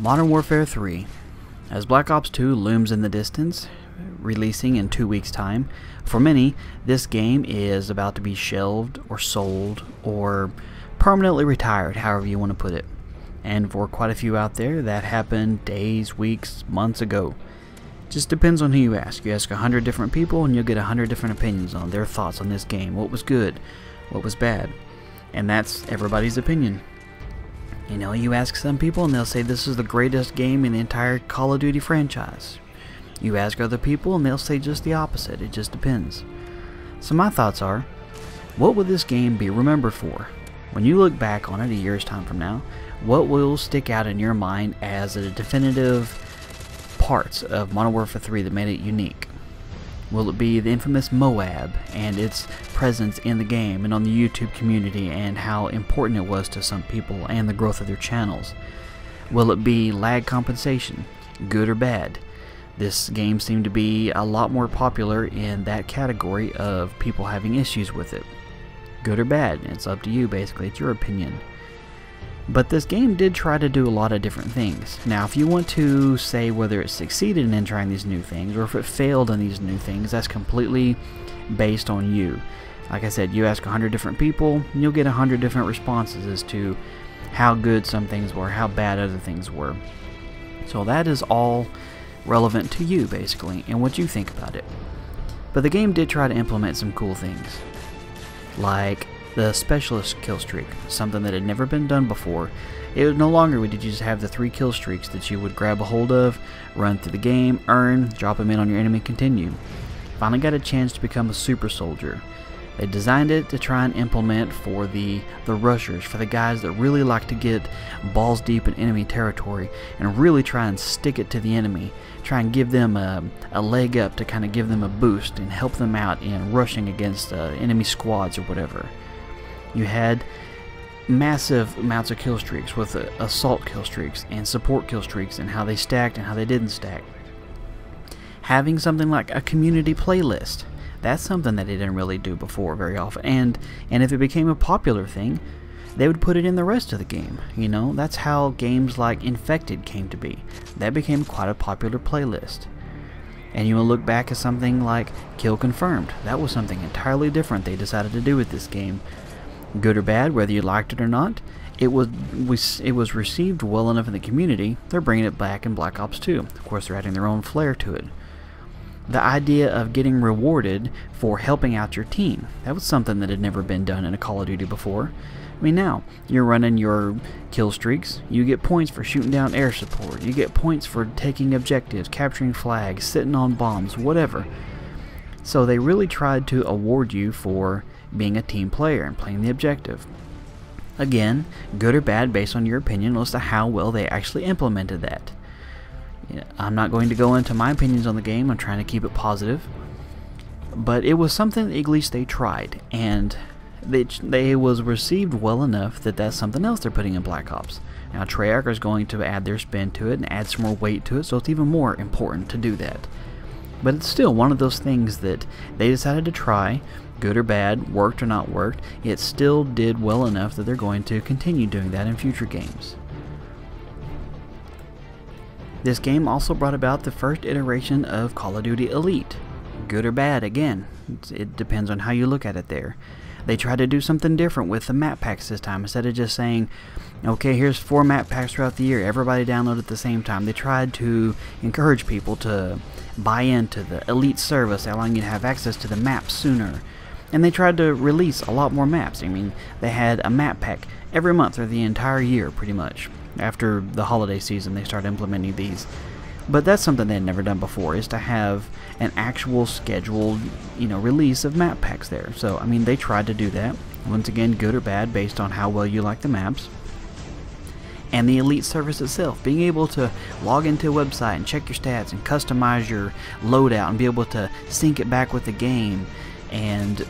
Modern Warfare 3. As Black Ops 2 looms in the distance, releasing in 2 weeks' time, for many, this game is about to be shelved or sold or permanently retired, however you want to put it. And for quite a few out there, that happened days, weeks, months ago. Just depends on who you ask. You ask 100 different people and you'll get 100 different opinions on their thoughts on this game. What was good, what was bad. And that's everybody's opinion. You know, you ask some people and they'll say this is the greatest game in the entire Call of Duty franchise. You ask other people and they'll say just the opposite. It just depends. So my thoughts are, what will this game be remembered for? When you look back on it a year's time from now, what will stick out in your mind as the definitive parts of Modern Warfare 3 that made it unique? Will it be the infamous Moab and its presence in the game and on the YouTube community and how important it was to some people and the growth of their channels? Will it be lag compensation, good or bad? This game seemed to be a lot more popular in that category of people having issues with it. Good or bad, it's up to you basically, it's your opinion. But this game did try to do a lot of different things. Now, if you want to say whether it succeeded in trying these new things or if it failed in these new things, that's completely based on you. Like I said, you ask 100 different people, and you'll get 100 different responses as to how good some things were, how bad other things were. So that is all relevant to you, basically, and what you think about it. But the game did try to implement some cool things, like the specialist kill streak, something that had never been done before. It was no longer did you just have the 3 kill streaks that you would grab a hold of, run through the game, earn, drop them in on your enemy, continue. Finally got a chance to become a super soldier. They designed it to try and implement for the rushers, for the guys that really like to get balls deep in enemy territory and really try and stick it to the enemy, try and give them a leg up to kind of give them a boost and help them out in rushing against enemy squads or whatever. You had massive amounts of kill streaks with assault kill streaks and support kill streaks and how they stacked and how they didn't stack. Having something like a community playlist, that's something that they didn't really do before very often. And if it became a popular thing, they would put it in the rest of the game. You know, that's how games like Infected came to be. That became quite a popular playlist. And you will look back at something like Kill Confirmed. That was something entirely different they decided to do with this game. Good or bad, whether you liked it or not, it was received well enough in the community, they're bringing it back in Black Ops 2. Of course, they're adding their own flair to it. The idea of getting rewarded for helping out your team, that was something that had never been done in a Call of Duty before. I mean, now, you're running your kill streaks, you get points for shooting down air support, you get points for taking objectives, capturing flags, sitting on bombs, whatever. So they really tried to award you for being a team player and playing the objective. Again, good or bad based on your opinion as to how well they actually implemented that. I'm not going to go into my opinions on the game, I'm trying to keep it positive. But it was something that at least they tried, and they was received well enough that that's something else they're putting in Black Ops. Now Treyarch is going to add their spin to it and add some more weight to it, so it's even more important to do that. But it's still one of those things that they decided to try, good or bad, worked or not worked, it still did well enough that they're going to continue doing that in future games. This game also brought about the first iteration of Call of Duty Elite. Good or bad, again, it depends on how you look at it there. They tried to do something different with the map packs this time. Instead of just saying, okay, here's 4 map packs throughout the year, everybody download at the same time. They tried to encourage people to buy into the Elite service, allowing you to have access to the maps sooner. And they tried to release a lot more maps. I mean, they had a map pack every month or the entire year, pretty much. After the holiday season, they started implementing these. But that's something they had never done before, is to have an actual scheduled, release of map packs there. So, I mean, they tried to do that. Once again, good or bad, based on how well you like the maps. And the Elite service itself, being able to log into a website and check your stats and customize your loadout and be able to sync it back with the game and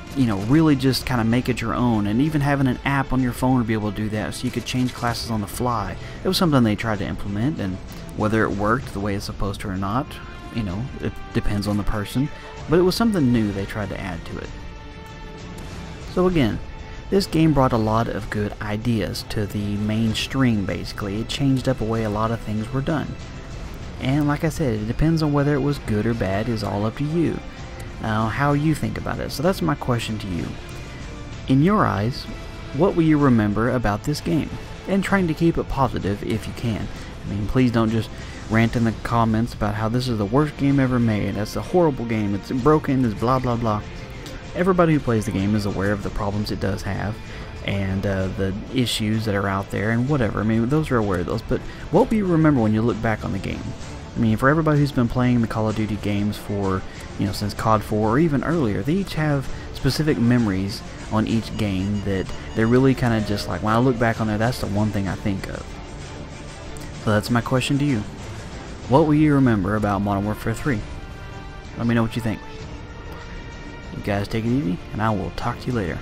really just kind of make it your own, and even having an app on your phone to be able to do that so you could change classes on the fly. It was something they tried to implement, and whether it worked the way it's supposed to or not, it depends on the person, but it was something new they tried to add to it. So again, This game brought a lot of good ideas to the mainstream, basically. It changed up the way a lot of things were done. And like I said, it depends on whether it was good or bad, is all up to you. How you think about it. So that's my question to you. In your eyes, what will you remember about this game? And trying to keep it positive if you can. I mean, please don't just rant in the comments about how this is the worst game ever made. That's a horrible game. It's broken. It's blah blah blah. Everybody who plays the game is aware of the problems it does have, and the issues that are out there, and whatever. I mean, those are aware of those. But what will you remember when you look back on the game? I mean, for everybody who's been playing the Call of Duty games for, since COD 4 or even earlier, they each have specific memories on each game that they're really kind of just like, when I look back on there, that's the one thing I think of. So that's my question to you. What will you remember about Modern Warfare 3? Let me know what you think. You guys take it easy, and I will talk to you later.